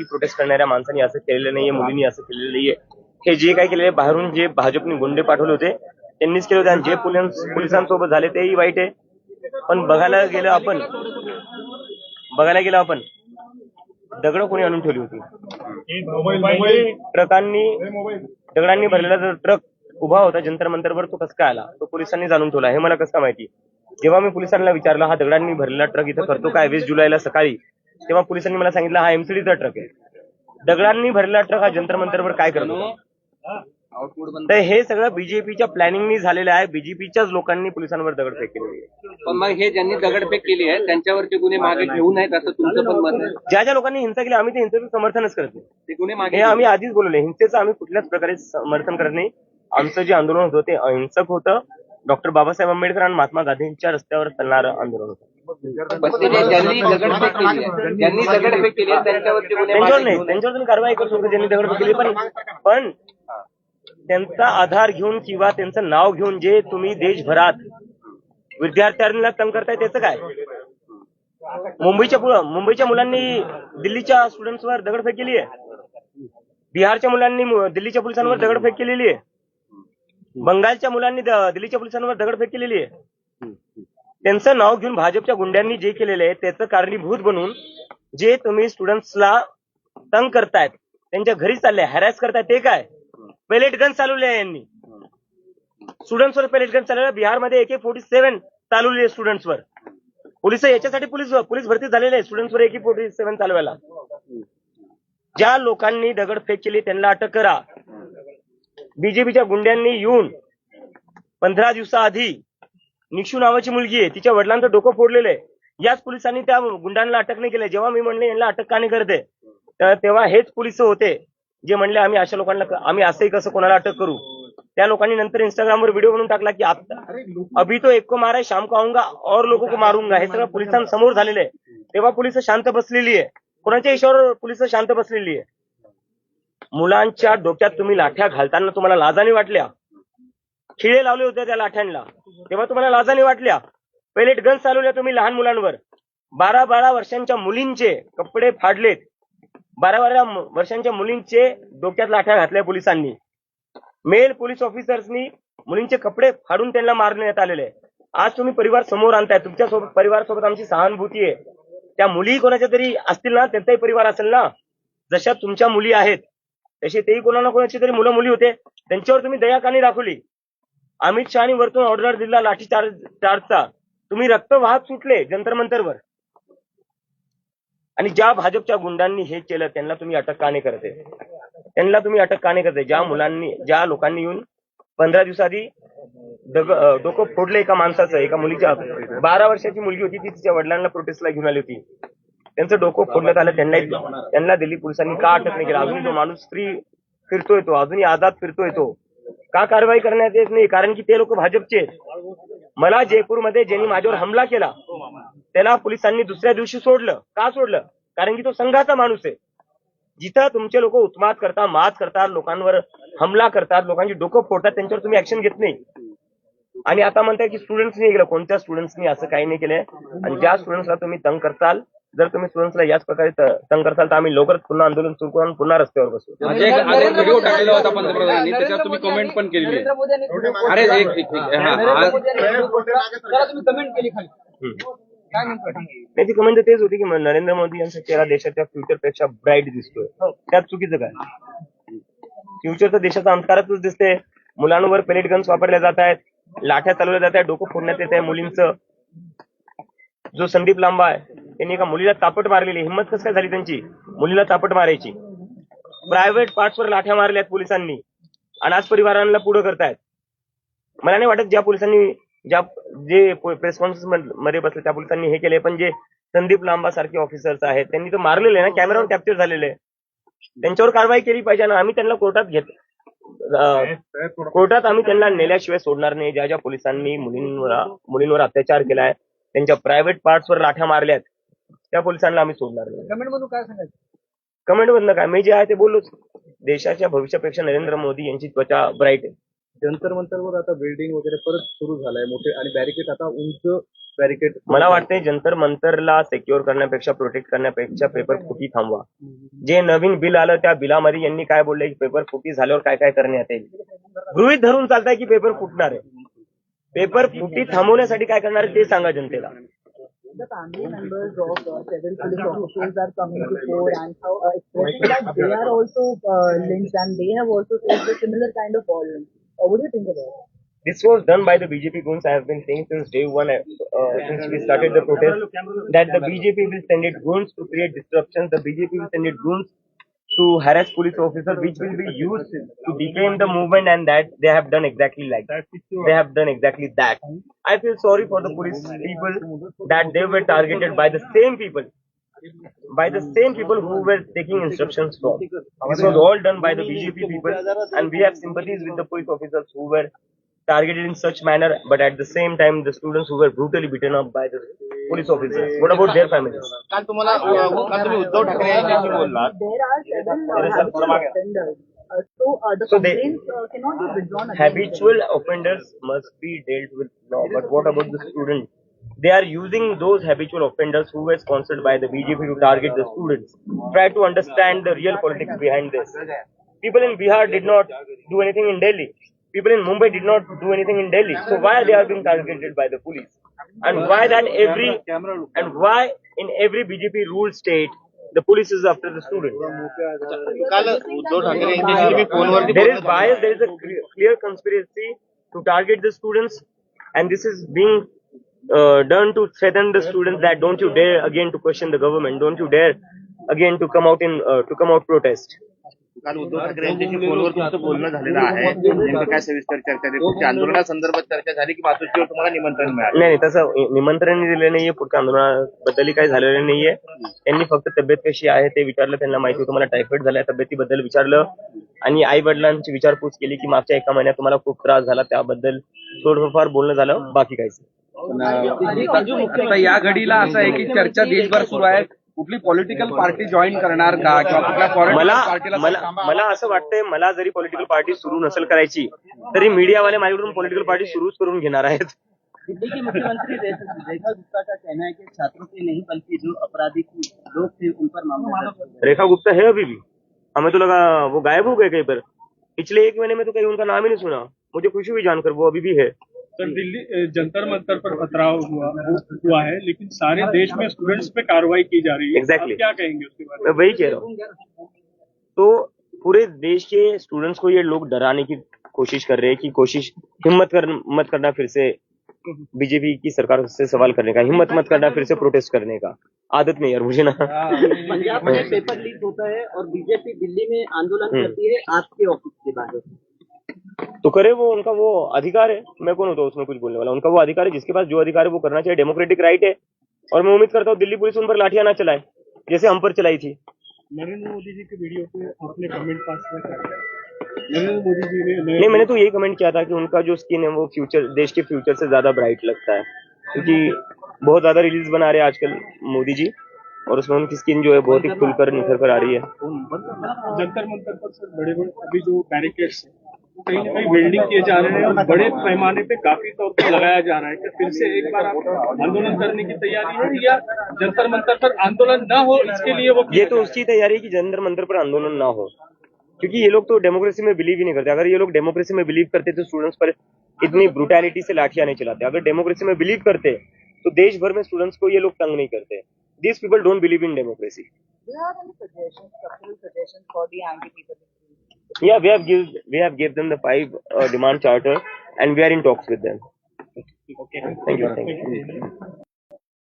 कोणत्याही प्रोटेस्ट करणाऱ्या माणसांनी असं केलेलं नाहीये, मुलींनी असं केलेलं नाहीये. हे जे काही केलेले बाहेरून जे भाजपने गुंडे पाठवले होते त्यांनीच केले होते आणि जे पोलिसांसोबत झाले तेही वाईट आहे. पण बघायला गेलं आपण दगड कोणी आणून ठेवली होती. दगडांनी भरलेला जो ट्रक उभा होता जंतर मंतरवर तो कसं काय आला, तो पोलिसांनी जाणून ठेवला हे मला कसं माहिती. जेव्हा मी पोलिसांना विचारलं हा दगडांनी भरलेला ट्रक इथं करतो काय 20 जुलैला सकाळी, तेव्हा पोलिसांनी मला सांगितलं हा एमसीडीचा ट्रक आहे. दगडांनी भरलेला ट्रक हा जंतर मंतरवर काय करतो. तर हे सगळं बीजेपीच्या प्लॅनिंगनी झालेलं आहे. बीजेपीच्याच लोकांनी पोलिसांवर दगडफेक केलेली आहे. पण मग हे ज्यांनी दगडफेक केली आहे त्यांच्यावरचे गुन्हे मागे घेऊ नयेत असं तुमचं पण मत आहे? ज्या ज्या लोकांनी हिंसा केली आम्ही ते हिंसेचं समर्थनच करत नाही. ते गुन्हे मागे हे आम्ही आधीच बोलवले. हिंसेचं आम्ही कुठल्याच प्रकारे समर्थन करत नाही. आमचं जे आंदोलन होतं ते अहिंसक होतं. डॉक्टर बाबासाहेब आंबेडकर आणि महात्मा गांधींच्या रस्त्यावर चालणारं आंदोलन होतं. ज्यांनी दगडफेक केली आहे त्यांच्यावरचे गुन्हे त्यांच्यावर कारवाई करू शकतो ज्यांनी दगडफेक केली. पण त्यांचा आधार घेऊन किंवा त्यांचं नाव घेऊन जे तुम्ही देशभरात विद्यार्थ्यांना तंग करताय त्याचं काय. मुंबईच्या मुलांनी दिल्लीच्या स्टुडंट्सवर दगडफेक केली आहे. बिहारच्या मुलांनी दिल्लीच्या पोलिसांवर दगडफेक केलेली आहे. बंगालच्या मुलांनी दिल्लीच्या पोलिसांवर दगडफेक केलेली आहे. त्यांचं नाव घेऊन भाजपच्या गुंड्यांनी जे केलेलं आहे त्याचं कारणीभूत बनून जे तुम्ही स्टुडंट्सला तंग करतायत, त्यांच्या घरी चालले हॅरॅस करतायत ते काय. पेलेट गन चालवले आहे यांनी स्टुडंट्सवर. पेलेट गन चालवलं. बिहारमध्ये AK-47 चालवली आहे स्टुडंट्सवर. पोलिस याच्यासाठी पोलीस भरती झालेले आहे स्टुडंट्सवर AK-47 चालवायला. ज्या लोकांनी दगडफेक केली त्यांना अटक करा. बीजेपीच्या गुंड्यांनी येऊन 15 दिवसाआधी निक्षू नावाची मुलगी आहे तिच्या वडिलांचं डोकं फोडलेलं आहे. याच पोलिसांनी त्या गुंडांना अटक नाही केलं. जेव्हा मी म्हणले यांना अटक का नाही करते तेव्हा हेच पोलिस होते जे म्हणले आम्ही अशा लोकांना आम्ही असंही कसं कोणाला अटक करू. त्या लोकांनी नंतर इंस्टाग्रामवर व्हिडिओ बनवून टाकला की अभी तो एक को मारा है शाम को आऊंगा और लोगों को मारूंगा. हे सगळं पोलिसांसमोर झालेलं आहे. तेव्हा पोलिस शांत बसलेली आहे. कोणाच्या इशाऱ्यावर पोलिस शांत बसलेली आहे. मुलांच्या डोक्यात तुम्ही लाठ्या घालताना तुम्हाला लाजाने वाटल्या. खिळे लावले होते त्या लाठ्यांना तेव्हा तुम्हाला लाजाने वाटल्या. पेलेट गन चालवल्या तुम्ही लहान मुलांवर. 12 वर्षांच्या मुलींचे कपडे फाडलेत. 12 वर्षांच्या मुलींचे डोक्यात लाठ्या घातल्या पोलिसांनी. मेल पोलीस ऑफिसर्सनी मुलींचे कपडे फाडून त्यांना मारण्यात आलेले आहे. आज तुम्ही परिवार समोर आणताय. तुमच्या परिवारासोबत आमची सहानुभूती आहे. त्या मुली कोणाच्या तरी असतील ना, त्यांचाही परिवार असेल ना. जशा तुमच्या मुली आहेत तसे तेही कोणा ना कोणाची तरी मुलं मुली होते. त्यांच्यावर तुम्ही दया का नाही दाखवली. अमित शहानी वरतून ऑर्डर दिला लाठीचार्जचा. तुम्ही रक्त वाहत सुटले जंतर मंतरवर. आणि ज्या भाजपच्या गुंडांनी हे केलं त्यांना तुम्ही अटक का नाही करते. ज्या लोकांनी येऊन 15 दिवसाआधी डोकं फोडलं एका माणसाचं. एका मुलीच्या 12 वर्षाची मुलगी होती ती तिच्या वडिलांना प्रोटेस्टला घेऊन आली होती. त्यांचं डोकं फोडण्यात आलं. त्यांना दिल्ली पोलिसांनी का अटक नाही केलं. अजूनही तो माणूस फ्री फिरतोय, तो अजूनही आझाद फिरतोय. तो का कारवाई करण्यात येत नाही. कारण की ते लोक भाजपचे. मला जयपूरमध्ये ज्यांनी माझ्यावर हमला केला त्याला पोलिसांनी दुसऱ्या दिवशी सोडलं. का सोडलं. कारण की तो संघाचा माणूस आहे. जिथं तुमचे लोक उत्मात करतात, मात करतात, लोकांवर हमला करतात, लोकांची डोकं फोडतात, त्यांच्यावर तुम्ही ऍक्शन घेत नाही. आणि आता म्हणताय की स्टुडंट्सनी केलं. कोणत्या स्टुडंट्सनी असं काही नाही केलंय. आणि ज्या स्टुडंट्सला तुम्ही तंग करताल, जर तुम्ही स्टुडंट्सला याच प्रकारे तंग करताल तर आम्ही लवकरच पुन्हा आंदोलन सुरू करून पुन्हा रस्त्यावर बसू. व्हिडिओ टाकलेला होता पंतप्रधानांनी, त्याच्यावर तुम्ही कमेंट पण केली आहे. त्याची कमेंट तेच होती की नरेंद्र मोदी यांचा चेहरा देशाच्या फ्युचरपेक्षा ब्राईट दिसतोय. त्यात चुकीचं काय. फ्युचर तर देशाचा अंधकारातच दिसते. मुलांवर पेलेट गन्स वापरल्या जात आहेत, लाठ्या चालवल्या जात आहेत, डोकं फोडण्यात येत आहे मुलींचं. जो संदीप लांबा आहे त्यांनी एका मुलीला तापट मारलेली. हिंमत कसं काय झाली त्यांची मुलीला तापट मारायची. प्रायव्हेट पार्ट्सवर लाठ्या मारल्यात पोलिसांनी आणि आज परिवारांना पुढे करतायत. मला नाही वाटत ज्या पोलिसांनी जे प्रेस कॉन्फरन्स मध्ये बसले त्या पोलिसांनी हे केले. पण जे संदीप लांबा सारखे ऑफिसर्स आहेत त्यांनी तर मारलेले आहे ना, कॅमेरावर कॅप्चर झालेले आहे. त्यांच्यावर कारवाई केली पाहिजे ना. आम्ही त्यांना कोर्टात आम्ही त्यांना नेल्याशिवाय सोडणार नाही. ज्या पोलिसांनी मुलींवर अत्याचार केलाय, त्यांच्या प्रायव्हेट पार्ट्सवर लाठ्या मारल्यात, त्या पोलिसांना आम्ही सोडणार नाही. कमेंट मधून काय सांगायचं. कमेंट मधनं काय, मी जे आहे ते बोललोच. देशाच्या भविष्यापेक्षा नरेंद्र मोदी यांची त्वचा ब्राईट आहे. जंतर मंतरवर आता बिल्डिंग वगैरे परत सुरू झालाय मोठे आणि बॅरिकेड आता उंच बॅरिकेड मला वाटते जंतर मंतरला सिक्युअर करण्यापेक्षा प्रोटेक्ट करण्यापेक्षा पेपर फुटी थांबवा. जे नवीन बिल आलं त्या बिलामध्ये यांनी काय बोललंय की पेपर फुटी झाल्यावर काय काय करण्यात येईल. गृहीत धरून चालताय की पेपर फुटणार आहे. पेपर फुटी थांबवण्यासाठी काय करणार आहे ते सांगा जनतेला. The family members of several police officials are coming to court and expressing that they are also lynched and they have also faced a similar kind of violence. What do you think about it? This was done by the BJP goons. I have been saying since day one, since we started the protest, that the BJP will send its goons to create disruptions. The BJP will send its goons to harass police officers, which will be used to defame the movement, and that they have done exactly like that. They have done exactly that. I feel sorry for the police people that they were targeted by the same people who were taking instructions from. This was all done by the BJP people, and we have sympathies with the police officers who were targeted in such manner, but at the same time the students who were brutally beaten up by the police officers. What about their families? काल तुम्ही उद्धव ठाकरे यांच्याशी बोललात. There are several habitual offenders. The So they- complaints cannot be withdrawn against them. Habitual offenders must be dealt with now, but what about the students? They are using those habitual offenders who were sponsored by the BJP to target the students. Try to understand the real politics behind this. People in Bihar did not do anything in Delhi. People in Mumbai did not do anything in Delhi. So why they are being targeted by the police? And why in every BJP ruled state the police is after the student? काल उद्धव ठाकरे यांच्याशी तुम्ही फोनवरती There is bias, there is a clear conspiracy to target the students, and this is being done to threaten the students that don't you dare again to question the government, don't you dare again to come out protest. काल उद्धव ठाकरे यांच्याशी फोनवर तुमचं बोलणं झालेलं आहे. नेमकं काय सविस्तर चर्चा झाली? पुढच्या आंदोलनासंदर्भात चर्चा झाली की मातोश्रीवर तुम्हाला निमंत्रण मिळालं? नाही तसं निमंत्रण दिलेलं नाहीये. पुढच्या आंदोलनाबद्दलही काही झालेलं नाहीये. त्यांनी फक्त तब्येत कशी आहे ते विचारलं. त्यांना माहिती होतं मला टायफॉइड झालाय, तब्येतीबद्दल विचारलं आणि आई वडिलांची विचारपूस केली की मागच्या 1 महिन्यात तुम्हाला खूप त्रास झाला, त्याबद्दल थोडंफार बोलणं झालं, बाकी काहीच नाही. आता या घडीला असं आहे की चर्चा देशभर सुरू आहे. कुठली पॉलिटिकल पार्टी जॉईन करणार का किंवा कुठल्या फॉरेन पार्टीला मला असं वाटतंय, मला जरी पॉलिटिकल पार्टी सुरू नसेल करायची तरी मीडियावाले माझ्याकडून पॉलिटिकल पार्टी सुरूच करून घेणार आहेत. दिल्ली के मुख्यमंत्री रेखा गुप्ता का कहना है कि छात्रों से नहीं बल्कि जो अपराधी लोग थे उन पर मामला दर्ज है। रेखा गुप्ता है अभी भी? हमें तो लगा वो गायब हो गए कहीं पर. पिछले 1 महीने में तो कहीं उनका नाम ही नहीं सुना. मुझे खुशी हुई जानकर वो अभी भी है. सर, दिल्ली जंतर मंतर पर पथराव हुआ है, लेकिन सारे देश में स्टूडेंट्स पे कार्रवाई की जा रही है. Exactly. आप क्या कहेंगे उसके बारे में? मैं वही कह रहा हूँ. तो पूरे देश के स्टूडेंट्स को ये लोग डराने की कोशिश कर रहे हैं कि मत करना फिर से बीजेपी की सरकार से सवाल करने का, हिम्मत मत करना फिर से प्रोटेस्ट करने का. आदत नहीं यार मुझे ना. पंजाब में पेपर लीक होता है और बीजेपी दिल्ली में आंदोलन करती है आपके ऑफिस के बारे में, तो करे वो, उनका वो अधिकार है. मैं कौन होता हूँ उसमें कुछ बोलने वाला? उनका वो अधिकार है. जिसके पास जो अधिकार है वो करना चाहिए. डेमोक्रेटिक राइट है. और मैं उम्मीद करता हूँ दिल्ली पुलिस उन पर लाठियां ना चलाए जैसे हम पर चलाई थी. नरेंद्र मोदी जी की वीडियो पे आपने कमेंट पास किया. नरेंद्र मोदी जी ने नहीं, मैंने तो यही कमेंट किया था कि उनका जो स्किन है वो देश के फ्यूचर से ज्यादा ब्राइट लगता है, क्योंकि बहुत ज्यादा रील्स बना रहे हैं आजकल मोदी जी, और उसमें उनकी स्किन जो है बहुत ही खुलकर निखर कर आ रही है. जंतर मंतर पर सर बड़े अभी जो बैरिकेड्स है कहीं ना कहीं बिल्डिंग किए जा रहे हैं और बड़े पैमाने पे काफी तौर पर लगाया जा रहा है. कि फिर से एक बार आप आंदोलन करने की तैयारी है या जंतर मंतर पर आंदोलन न हो इसके लिए वो ये तो उसकी तैयारी है कि जंतर मंतर पर आंदोलन ना हो, क्योंकि ये लोग तो डेमोक्रेसी में बिलीव ही नहीं करते. अगर ये लोग डेमोक्रेसी में बिलीव करते तो स्टूडेंट्स पर इतनी ब्रुटैलिटी से लाठियां नहीं चलाते. अगर डेमोक्रेसी में बिलीव करते तो देश भर में स्टूडेंट्स को ये लोग तंग नहीं करते. These people don't believe in democracy. Do you have any suggestions for the angry people? Yeah, we have gave them the 5 demand charter, and we are in talks with them. Okay. Thank you.